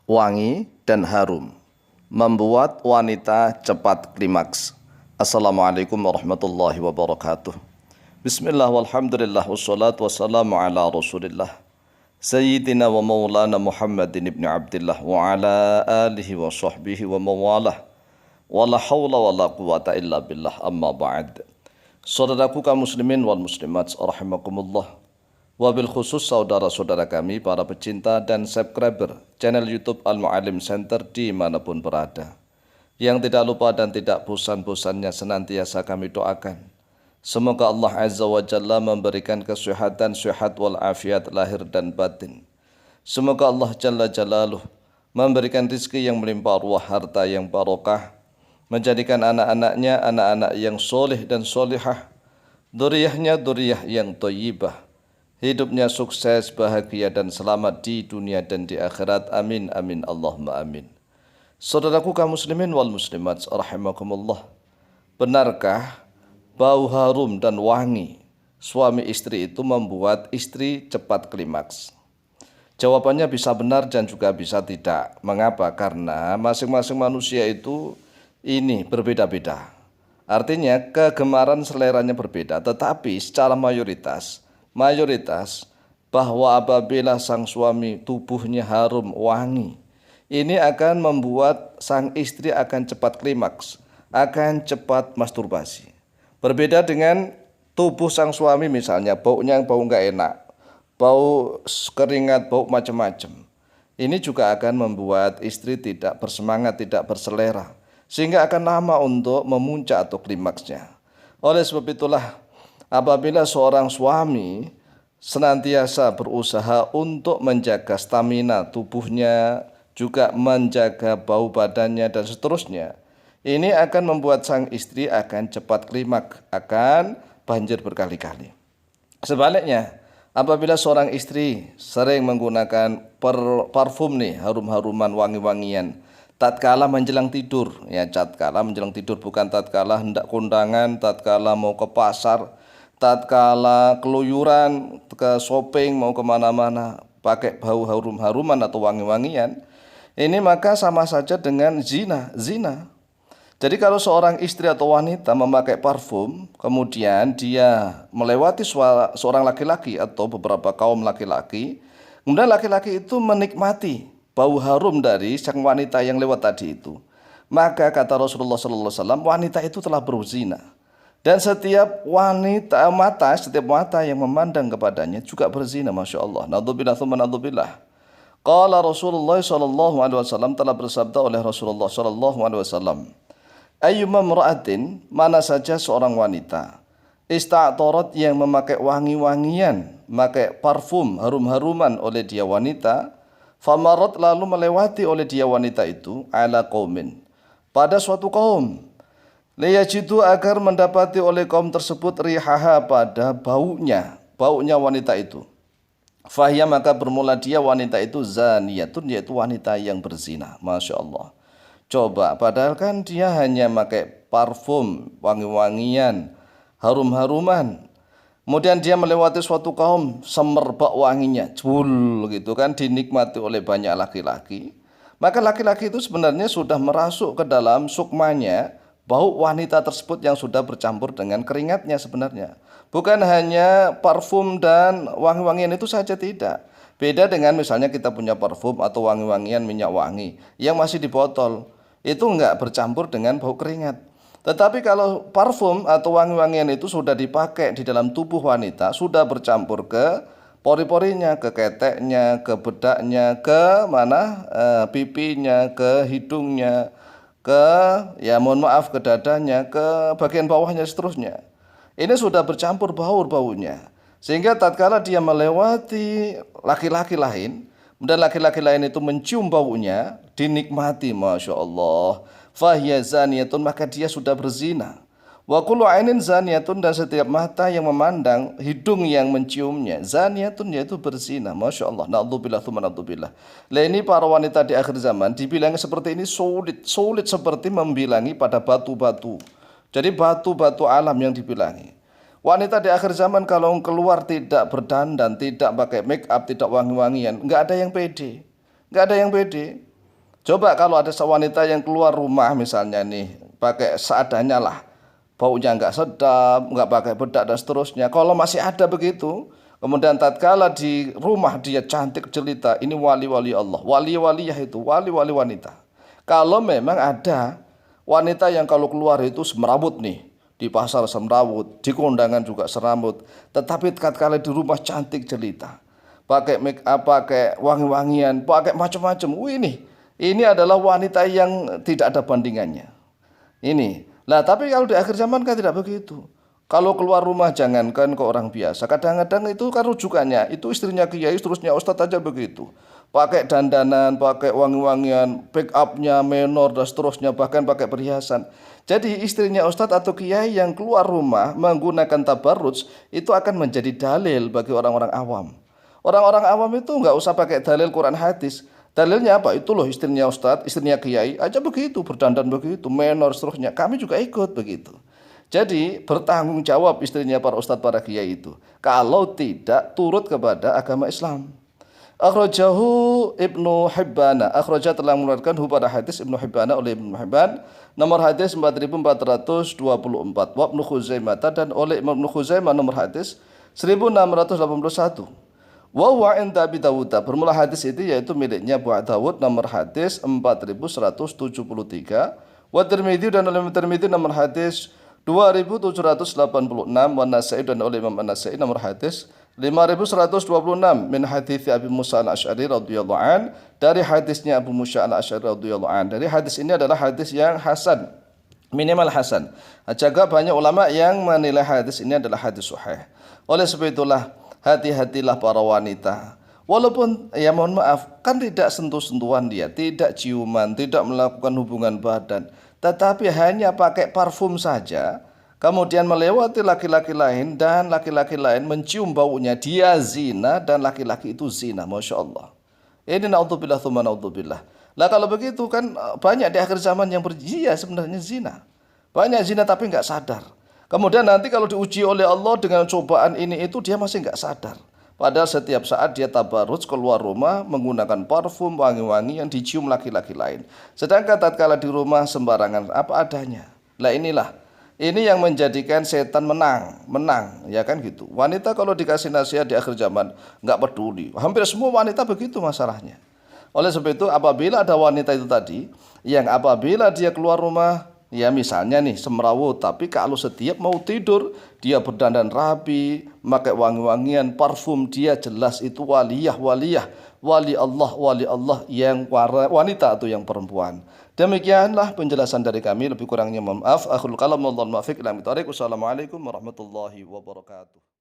wangi dan harum, membuat wanita cepat klimaks. Assalamualaikum warahmatullahi wabarakatuh. Bismillah walhamdulillah wassalatu wassalamu ala rasulillah Sayyidina wa maulana Muhammadin ibn Abdillah wa ala alihi wa sahbihi wa mawalah wa la hawla wa la quwata illa billah, amma ba'd. Saudaraku kaum muslimin wal muslimat rahimakumullah, wabil khusus saudara-saudara kami para pecinta dan subscriber channel YouTube Al-Mu'allim Center dimanapun berada, yang tidak lupa dan tidak bosan-bosannya senantiasa kami doakan semoga Allah Azza wa Jalla memberikan kesehatan, sehat wal afiat lahir dan batin. Semoga Allah Jalla Jalaluh memberikan rizki yang melimpah ruah, harta yang barokah, menjadikan anak-anaknya anak-anak yang soleh dan solihah, duriyahnya duriyah yang thayyibah, hidupnya sukses, bahagia dan selamat di dunia dan di akhirat. Amin amin Allahumma amin. Saudaraku kaum muslimin wal muslimat rahimakumullah, benarkah bau harum dan wangi suami istri itu membuat istri cepat klimaks? Jawabannya bisa benar dan juga bisa tidak. Mengapa? Karena masing-masing manusia itu ini berbeda-beda. Artinya kegemaran seleranya berbeda, tetapi secara mayoritas bahwa apabila sang suami tubuhnya harum wangi, ini akan membuat sang istri akan cepat klimaks, akan cepat masturbasi. Berbeda dengan tubuh sang suami, misalnya baunya bau nggak enak, bau keringat, bau macam-macam. Ini juga akan membuat istri tidak bersemangat, tidak berselera, sehingga akan lama untuk memuncak atau klimaksnya. Oleh sebab itulah, apabila seorang suami senantiasa berusaha untuk menjaga stamina tubuhnya, juga menjaga bau badannya dan seterusnya, ini akan membuat sang istri akan cepat klimaks, akan banjir berkali-kali. Sebaliknya, apabila seorang istri sering menggunakan parfum nih, harum-haruman, wangi-wangian, tatkala menjelang tidur, ya tatkala menjelang tidur, bukan tatkala hendak kondangan, tatkala mau ke pasar, tatkala keluyuran, ke shopping, mau kemana-mana, pakai bau harum-haruman atau wangi-wangian, ini maka sama saja dengan zina. Jadi kalau seorang istri atau wanita memakai parfum, kemudian dia melewati seorang laki-laki atau beberapa kaum laki-laki, kemudian laki-laki itu menikmati bau harum dari sang wanita yang lewat tadi itu, maka kata Rasulullah SAW, wanita itu telah berzina. Dan setiap setiap mata yang memandang kepadanya juga berzina, masya Allah. Naudzubillah tsumma naudzubillah. Qala Rasulullah SAW, telah bersabda oleh Rasulullah SAW, ayyuma mra'atin, mana saja seorang wanita, ista'tarat, yang memakai wangi-wangian, memakai parfum harum-haruman oleh dia wanita, famarat, lalu melewati oleh dia wanita itu, ala qaumin, pada suatu kaum, liyajidu, agar mendapati oleh kaum tersebut, rihaha, pada baunya wanita itu, fahya, maka bermula dia wanita itu zaniyatun, yaitu wanita yang berzina. Masya Allah. Coba, padahal kan dia hanya pakai parfum, wangi-wangian, harum-haruman. Kemudian dia melewati suatu kaum, semerbak wanginya, jul gitu kan, dinikmati oleh banyak laki-laki. Maka laki-laki itu sebenarnya sudah merasuk ke dalam sukmanya bau wanita tersebut yang sudah bercampur dengan keringatnya sebenarnya. Bukan hanya parfum dan wangi-wangian itu saja, tidak. Beda dengan misalnya kita punya parfum atau wangi-wangian minyak wangi yang masih di botol, itu enggak bercampur dengan bau keringat. Tetapi kalau parfum atau wangi-wangian itu sudah dipakai di dalam tubuh wanita, sudah bercampur ke pori-porinya, ke keteknya, ke bedaknya, ke mana, pipinya, ke hidungnya, ke, ya mohon maaf, ke dadanya, ke bagian bawahnya, seterusnya. Ini sudah bercampur baunya. Sehingga tatkala dia melewati laki-laki lain, dan laki-laki lain itu mencium baunya, dinikmati, masya Allah, fahya zaniyatun, maka dia sudah berzina. Wa kullu ainin zaniyatun, dan setiap mata yang memandang, hidung yang menciumnya, zaniyatun, yaitu berzina. Masya Allah. Na'udzubillah tsumma na'udzubillah. Lah ini para wanita di akhir zaman dibilang seperti ini sulit seperti membilangi pada batu-batu. Jadi batu-batu alam yang dibilangi. Wanita di akhir zaman kalau keluar tidak berdandan, tidak pakai make up, tidak wangi-wangian, nggak ada yang pede. Coba kalau ada wanita yang keluar rumah misalnya nih, pakai seadanya lah, baunya nggak sedap, nggak pakai bedak dan seterusnya. Kalau masih ada begitu, kemudian tatkala di rumah dia cantik jelita, ini wali-wali Allah, wali-waliyah itu, wali-wali wanita. Kalau memang ada wanita yang kalau keluar itu semrawut nih, di pasar semrawut, di kondangan juga seramut, tetapi tatkala di rumah cantik jelita, pakai make up, pakai wangi-wangian, pakai macam-macam. Wih, ini adalah wanita yang tidak ada bandingannya. Ini. Lah, tapi kalau di akhir zaman kan tidak begitu. Kalau keluar rumah jangankan ke orang biasa, kadang-kadang itu kan rujukannya, itu istrinya kiai, terusnya ustadz aja begitu. Pakai dandanan, pakai wangi-wangian, pick upnya menor dan seterusnya, bahkan pakai perhiasan. Jadi istrinya ustadz atau kiai yang keluar rumah menggunakan tabarruj itu akan menjadi dalil bagi orang-orang awam. Orang-orang awam itu nggak usah pakai dalil Quran hadis. Dalilnya apa? Itu loh istrinya ustadz, istrinya kiai aja begitu, berdandan begitu, menor seterusnya. Kami juga ikut begitu. Jadi bertanggung jawab istrinya para ustadz, para kiai itu. Kalau tidak turut kepada agama Islam. Akhrajahu Ibnu Hibban. Akhraja telah mengeluarkan pada hadis Ibnu Hibban oleh Ibnu Hibban. Nomor hadis 4424. Wa Ibnu Khuzaimah dan oleh Ibnu Khuzaimah nomor hadis 1681. Wa huwa inda Abi Dawud. Bermula hadis itu yaitu miliknya Abu Dawud nomor hadis 4173. Wa Tirmidzi dan oleh Tirmidzi nomor hadis 2786. Wa Nasa'i dan oleh Imam An-Nasa'i nomor hadis 5126 min hadis Abi Musa Al-Asy'ari radhiyallahu an, dari hadisnya Abu Musa Al-Asy'ari radhiyallahu an. Dari hadis ini adalah hadis yang hasan, minimal hasan. Jaga banyak ulama yang menilai hadis ini adalah hadis sahih. Oleh sebab itulah hati-hatilah para wanita. Walaupun ya mohon maaf, kan tidak sentuh-sentuhan dia, tidak ciuman, tidak melakukan hubungan badan, tetapi hanya pakai parfum saja, kemudian melewati laki-laki lain dan laki-laki lain mencium baunya, dia zina dan laki-laki itu zina, Masya Allah. Ini naudzubillah tsumma naudzubillah. Lah kalau begitu kan banyak di akhir zaman yang berjia sebenarnya zina. Banyak zina tapi nggak sadar. Kemudian nanti kalau diuji oleh Allah dengan cobaan ini itu dia masih nggak sadar. Padahal setiap saat dia tabarruj keluar rumah menggunakan parfum wangi-wangi yang dicium laki-laki lain. Sedangkan tatkala di rumah sembarangan apa adanya. Lah ini yang menjadikan setan menang, ya kan gitu. Wanita kalau dikasih nasihat di akhir zaman nggak peduli. Hampir semua wanita begitu masalahnya. Oleh sebab itu apabila ada wanita itu tadi yang apabila dia keluar rumah, ya misalnya nih semrawut, tapi kalau setiap mau tidur dia berdandan rapi, pakai wangi-wangian, parfum, dia jelas itu wali Allah yang wanita atau yang perempuan. Demikianlah penjelasan dari kami, lebih kurangnya maaf. Akhirul kalam, wassalamualaikum warahmatullahi wabarakatuh.